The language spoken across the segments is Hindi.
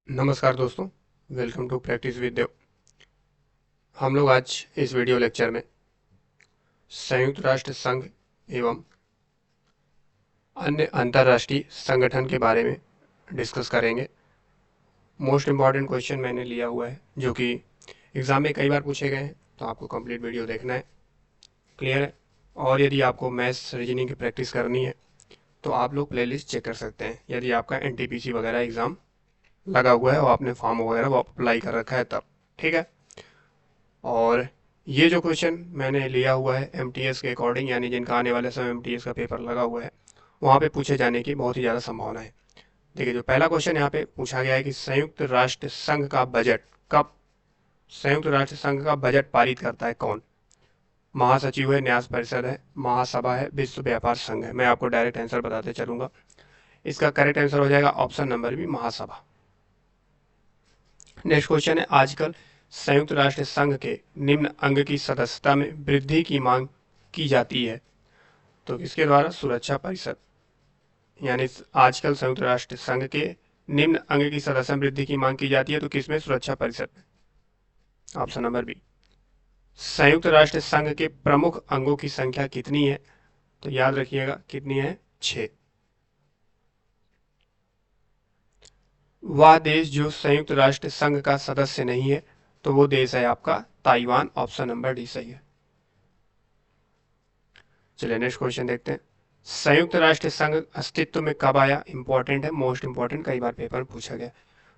नमस्कार दोस्तों, वेलकम टू प्रैक्टिस विद देव। हम लोग आज इस वीडियो लेक्चर में संयुक्त राष्ट्र संघ एवं अन्य अंतर्राष्ट्रीय संगठन के बारे में डिस्कस करेंगे। मोस्ट इम्पॉर्टेंट क्वेश्चन मैंने लिया हुआ है जो कि एग्ज़ाम में कई बार पूछे गए हैं, तो आपको कंप्लीट वीडियो देखना है। क्लियर है? और यदि आपको मैथ्स रीजनिंग की प्रैक्टिस करनी है तो आप लोग प्लेलिस्ट चेक कर सकते हैं। यदि आपका एनटीपीसी वगैरह एग्ज़ाम लगा हुआ है और आपने फॉर्म वगैरह वो अप्लाई कर रखा है तब, ठीक है। और ये जो क्वेश्चन मैंने लिया हुआ है एमटीएस के अकॉर्डिंग, यानी जिनका आने वाले समय एमटीएस का पेपर लगा हुआ है, वहाँ पे पूछे जाने की बहुत ही ज़्यादा संभावना है। देखिए, जो पहला क्वेश्चन यहाँ पे पूछा गया है कि संयुक्त राष्ट्र संघ का बजट कब संयुक्त राष्ट्र संघ का बजट पारित करता है कौन? महासचिव है, न्यास परिषद है, महासभा है, विश्व व्यापार संघ है। मैं आपको डायरेक्ट आंसर बताते चलूंगा। इसका करेक्ट आंसर हो जाएगा ऑप्शन नंबर बी, महासभा। नेक्स्ट क्वेश्चन है, आजकल संयुक्त राष्ट्र संघ के निम्न अंग की सदस्यता में वृद्धि की मांग की जाती है तो किसके द्वारा? सुरक्षा परिषद। यानी आजकल संयुक्त राष्ट्र संघ के निम्न अंग की सदस्यता में वृद्धि की मांग की जाती है तो किसमें? सुरक्षा परिषद में। Option number B. संयुक्त राष्ट्र संघ के प्रमुख अंगों की संख्या कितनी है? तो याद रखिएगा कितनी है? 6। वह देश जो संयुक्त राष्ट्र संघ का सदस्य नहीं है तो वो देश है आपका ताइवान। ऑप्शन नंबर डी सही है। चलिए नेक्स्ट क्वेश्चन देखते हैं। संयुक्त राष्ट्र संघ अस्तित्व में कब आया? इंपॉर्टेंट है, मोस्ट इंपॉर्टेंट, कई बार पेपर में पूछा गया।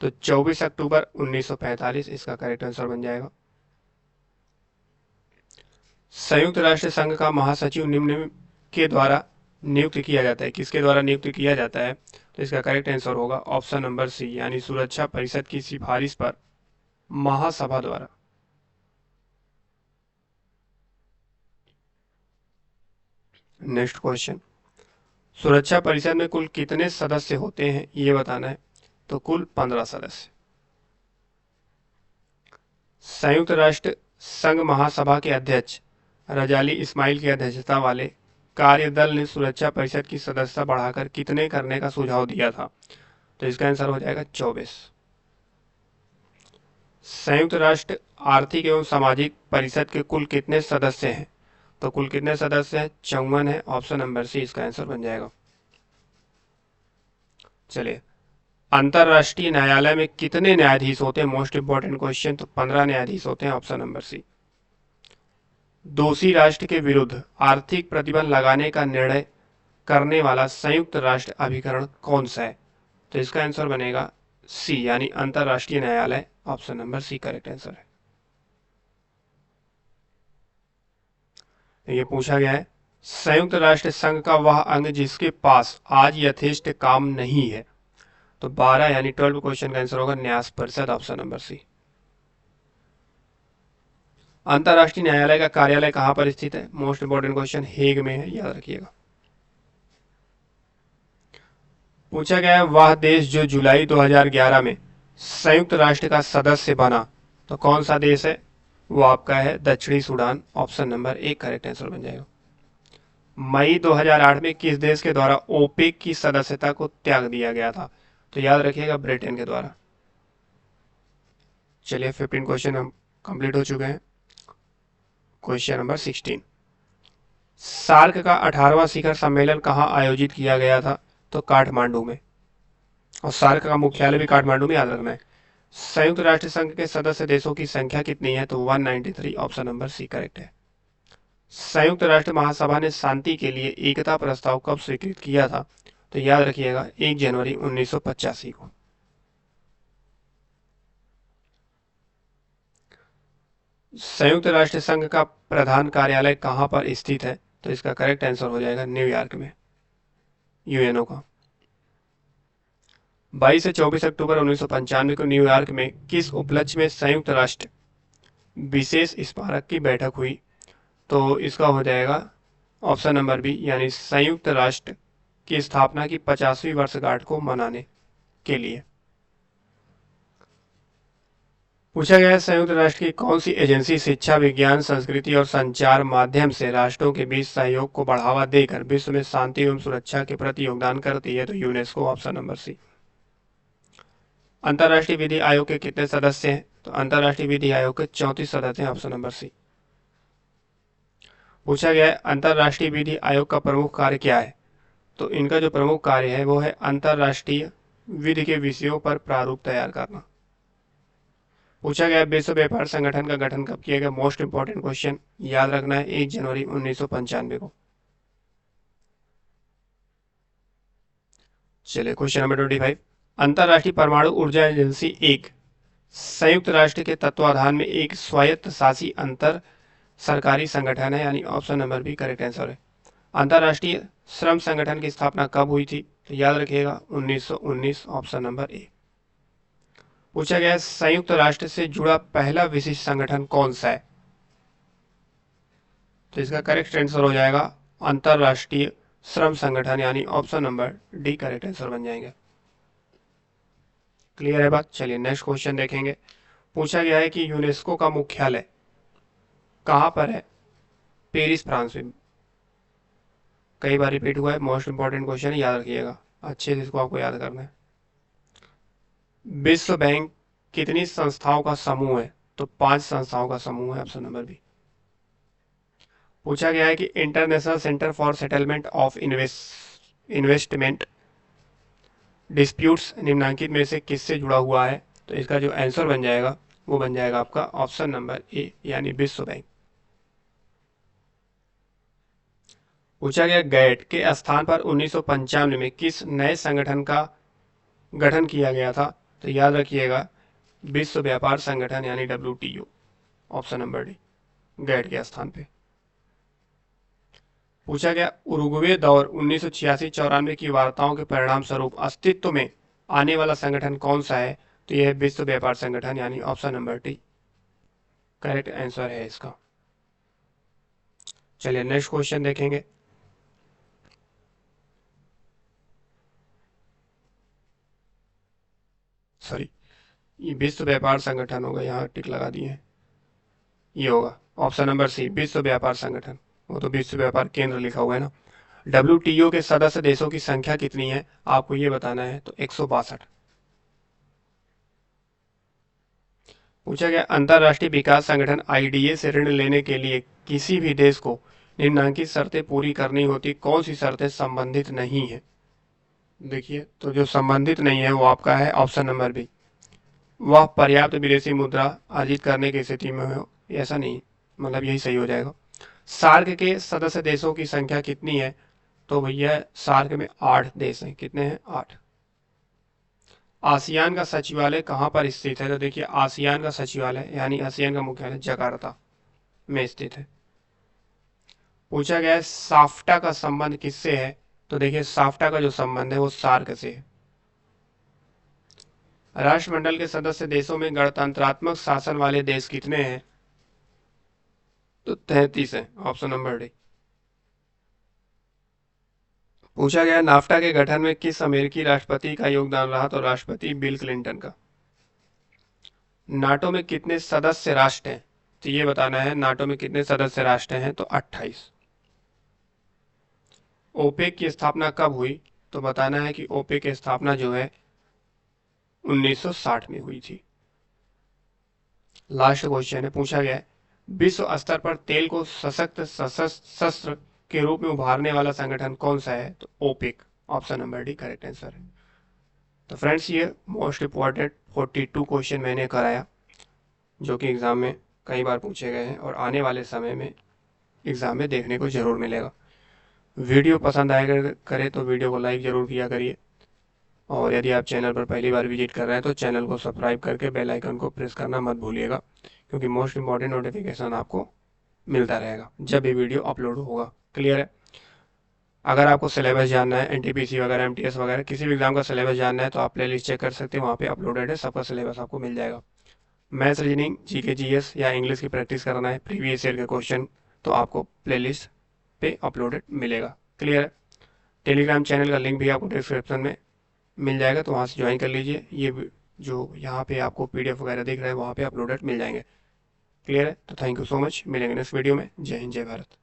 तो 24 अक्टूबर 1945 इसका करेक्ट आंसर बन जाएगा। संयुक्त राष्ट्र संघ का महासचिव निम्न के द्वारा नियुक्त किया जाता है। किसके द्वारा नियुक्त किया जाता है? तो इसका करेक्ट आंसर होगा ऑप्शन नंबर सी, यानी सुरक्षा परिषद की सिफारिश पर महासभा द्वारा। नेक्स्ट क्वेश्चन, सुरक्षा परिषद में कुल कितने सदस्य होते हैं ये बताना है। तो कुल 15 सदस्य। संयुक्त राष्ट्र संघ महासभा के अध्यक्ष रजाली इस्माइल की अध्यक्षता वाले कार्यदल ने सुरक्षा परिषद की सदस्यता बढ़ाकर कितने करने का सुझाव दिया था? तो इसका आंसर हो जाएगा 24। संयुक्त राष्ट्र आर्थिक एवं सामाजिक परिषद के कुल कितने सदस्य हैं? तो कुल कितने सदस्य हैं? 54 है। ऑप्शन नंबर सी इसका आंसर बन जाएगा। चलिए, अंतरराष्ट्रीय न्यायालय में कितने न्यायाधीश होते हैं? Most important question. तो 15 न्यायाधीश होते हैं। Option number C. दोषी राष्ट्र के विरुद्ध आर्थिक प्रतिबंध लगाने का निर्णय करने वाला संयुक्त राष्ट्र अभिकरण कौन सा है? तो इसका आंसर बनेगा सी, यानी अंतरराष्ट्रीय न्यायालय। Option number C correct answer है। ये पूछा गया है, संयुक्त राष्ट्र संघ का वह अंग जिसके पास आज यथेष्ट काम नहीं है। तो 12 यानी 12 क्वेश्चन का आंसर होगा न्यास परिषद। Option number C. अंतरराष्ट्रीय न्यायालय का कार्यालय कहां पर स्थित है? मोस्ट इंपोर्टेंट क्वेश्चन, हेग में है, याद रखिएगा। पूछा गया है, वह देश जो जुलाई 2011 में संयुक्त राष्ट्र का सदस्य बना तो कौन सा देश है? वो आपका है दक्षिणी Sudan. Option number A correct answer बन जाएगा। मई 2008 में किस देश के द्वारा ओपेक की सदस्यता को त्याग दिया गया था? तो याद रखिएगा ब्रिटेन के द्वारा। चलिए 15 क्वेश्चन हम कंप्लीट हो चुके हैं। क्वेश्चन नंबर 16, सार्क का 18वां शिखर सम्मेलन कहाँ आयोजित किया गया था? तो काठमांडू में। और सार्क का मुख्यालय भी काठमांडू में, याद रखना है। संयुक्त राष्ट्र संघ के सदस्य देशों की संख्या कितनी है? तो 193। ऑप्शन नंबर सी करेक्ट है। संयुक्त राष्ट्र महासभा ने शांति के लिए एकता प्रस्ताव कब स्वीकृत किया था? तो याद रखिएगा 1 जनवरी 1985 को। संयुक्त राष्ट्र संघ का प्रधान कार्यालय कहां पर स्थित है? तो इसका करेक्ट आंसर हो जाएगा न्यूयॉर्क में, यूएनओ का। 22 से 24 अक्टूबर 1995 को न्यूयॉर्क में किस उपलक्ष्य में संयुक्त राष्ट्र विशेष स्मारक की बैठक हुई? तो इसका हो जाएगा ऑप्शन नंबर बी, यानी संयुक्त राष्ट्र की स्थापना की 50वीं वर्षगांठ को मनाने के लिए। पूछा गया है, संयुक्त राष्ट्र की कौन सी एजेंसी शिक्षा, विज्ञान, संस्कृति और संचार माध्यम से राष्ट्रों के बीच सहयोग को बढ़ावा देकर विश्व में शांति एवं सुरक्षा के प्रति योगदान करती है? तो यूनेस्को। ऑप्शन नंबर सी। अंतर्राष्ट्रीय विधि आयोग के कितने सदस्य हैं? तो अंतर्राष्ट्रीय विधि आयोग के 34 सदस्य हैं, ऑप्शन नंबर सी। पूछा गया है अंतर्राष्ट्रीय विधि आयोग का प्रमुख कार्य क्या है? तो इनका जो प्रमुख कार्य है वो है अंतर्राष्ट्रीय विधि के विषयों पर प्रारूप तैयार करना। पूछा गया विश्व व्यापार संगठन का गठन कब किया गया? मोस्ट इंपॉर्टेंट क्वेश्चन, याद रखना है 1 जनवरी 1995 को। चलिए क्वेश्चन नंबर 25, अंतर्राष्ट्रीय परमाणु ऊर्जा एजेंसी एक संयुक्त राष्ट्र के तत्वाधान में एक स्वायत्त शासी अंतर सरकारी संगठन है, यानी option number B correct answer है। अंतर्राष्ट्रीय श्रम संगठन की स्थापना कब हुई थी? तो याद रखिएगा 1919, ऑप्शन नंबर ए। पूछा गया संयुक्त राष्ट्र से जुड़ा पहला विशिष्ट संगठन कौन सा है? तो इसका करेक्ट आंसर हो जाएगा अंतर्राष्ट्रीय श्रम संगठन, यानी option number D correct answer बन जाएंगे। क्लियर है बात? चलिए नेक्स्ट क्वेश्चन देखेंगे। पूछा गया है कि यूनेस्को का मुख्यालय कहां पर है? पेरिस, फ्रांस में। कई बार रिपीट हुआ है, मोस्ट इंपॉर्टेंट क्वेश्चन है, याद रखिएगा अच्छे से, इसको आपको याद करना है। विश्व बैंक कितनी संस्थाओं का समूह है? तो 5 संस्थाओं का समूह है, ऑप्शन नंबर बी। पूछा गया है कि international centre for settlement of investment disputes निम्नलिखित में से किससे जुड़ा हुआ है? तो इसका जो आंसर बन जाएगा वो बन जाएगा आपका ऑप्शन नंबर ए, यानी विश्व बैंक। पूछा गया गैट के स्थान पर 1995 में किस नए संगठन का गठन किया गया था? तो याद रखिएगा विश्व व्यापार संगठन, यानी WTO, option number D, GATT के स्थान पे। पूछा गया उरुग्वे दौर 1986-94 की वार्ताओं के परिणाम स्वरूप अस्तित्व में आने वाला संगठन कौन सा है? तो यह है विश्व व्यापार संगठन, यानी option number D correct answer है इसका। चलिए नेक्स्ट क्वेश्चन देखेंगे। सॉरी, ये विश्व व्यापार संगठन होगा, यहाँ टिक लगा दिए हैं, ये होगा ऑप्शन नंबर सी विश्व व्यापार संगठन। वो तो विश्व व्यापार केंद्र लिखा हुआ है ना। WTO के सदस्य देशों की संख्या कितनी है आपको ये बताना है? तो 162। पूछा गया अंतर्राष्ट्रीय विकास संगठन IDA से ऋण लेने के लिए किसी भी देश को निम्नलिखित शर्तें पूरी करनी होती, कौन सी शर्तें संबंधित नहीं है? देखिए, तो जो संबंधित नहीं है वो आपका है ऑप्शन नंबर बी, वह पर्याप्त विदेशी मुद्रा अर्जित करने की स्थिति में हो, ऐसा नहीं, मतलब यही सही हो जाएगा। सार्क के सदस्य देशों की संख्या कितनी है? तो भैया सार्क में 8 देश हैं। कितने हैं? 8। आसियान का सचिवालय कहां पर स्थित है? तो देखिए आसियान का सचिवालय, यानी आसियान का मुख्यालय जकार्ता में स्थित है। पूछा गया है साफ्टा का संबंध किससे है? तो देखिए साफ्टा का जो संबंध है वो सार्क से है। राष्ट्रमंडल के सदस्य देशों में गणतंत्रात्मक शासन वाले देश कितने हैं? तो 33 है, ऑप्शन नंबर डी। पूछा गया नाफ्टा के गठन में किस अमेरिकी राष्ट्रपति का योगदान रहा? तो राष्ट्रपति बिल क्लिंटन का। नाटो में कितने सदस्य राष्ट्र हैं? तो ये बताना है नाटो में कितने सदस्य राष्ट्र हैं? तो 28। ओपेक की स्थापना कब हुई? तो बताना है कि ओपेक की स्थापना जो है 1960 में हुई थी। लास्ट क्वेश्चन है, पूछा गया है विश्व स्तर पर तेल को सशक्त शस्त्र के रूप में उभारने वाला संगठन कौन सा है? तो OPEC, option number D correct answer है। तो फ्रेंड्स ये मोस्ट इंपॉर्टेंट 42 क्वेश्चन मैंने कराया जो कि एग्जाम में कई बार पूछे गए हैं और आने वाले समय में एग्जाम में देखने को जरूर मिलेगा। वीडियो पसंद आएगा करे तो वीडियो को लाइक जरूर किया करिए, और यदि आप चैनल पर पहली बार विजिट कर रहे हैं तो चैनल को सब्सक्राइब करके बेल आइकन को प्रेस करना मत भूलिएगा, क्योंकि मोस्ट इंपॉर्टेंट नोटिफिकेशन आपको मिलता रहेगा जब भी वीडियो अपलोड होगा। क्लियर है? अगर आपको सिलेबस जानना है, NTPC वगैरह, MTS वगैरह किसी भी एग्जाम का सिलेबस जानना है तो आप प्लेलिस्ट चेक कर सकते हैं, वहाँ पे अपलोडेड है, सबका सिलेबस आपको मिल जाएगा। मैथ्स, रीजनिंग, GK GS या इंग्लिश की प्रैक्टिस करना है, प्रीवियस ईयर के क्वेश्चन, तो आपको प्लेलिस्ट पे अपलोडेड मिलेगा। क्लियर है? टेलीग्राम चैनल का लिंक भी आपको डिस्क्रिप्शन में मिल जाएगा, तो वहाँ से ज्वाइन कर लीजिए। ये जो यहाँ पे आपको PDF वगैरह दिख रहा है वहाँ पे अपलोडेड मिल जाएंगे। क्लियर है? तो थैंक यू सो मच, मिलेंगे नेक्स्ट वीडियो में। जय हिंद, जय भारत।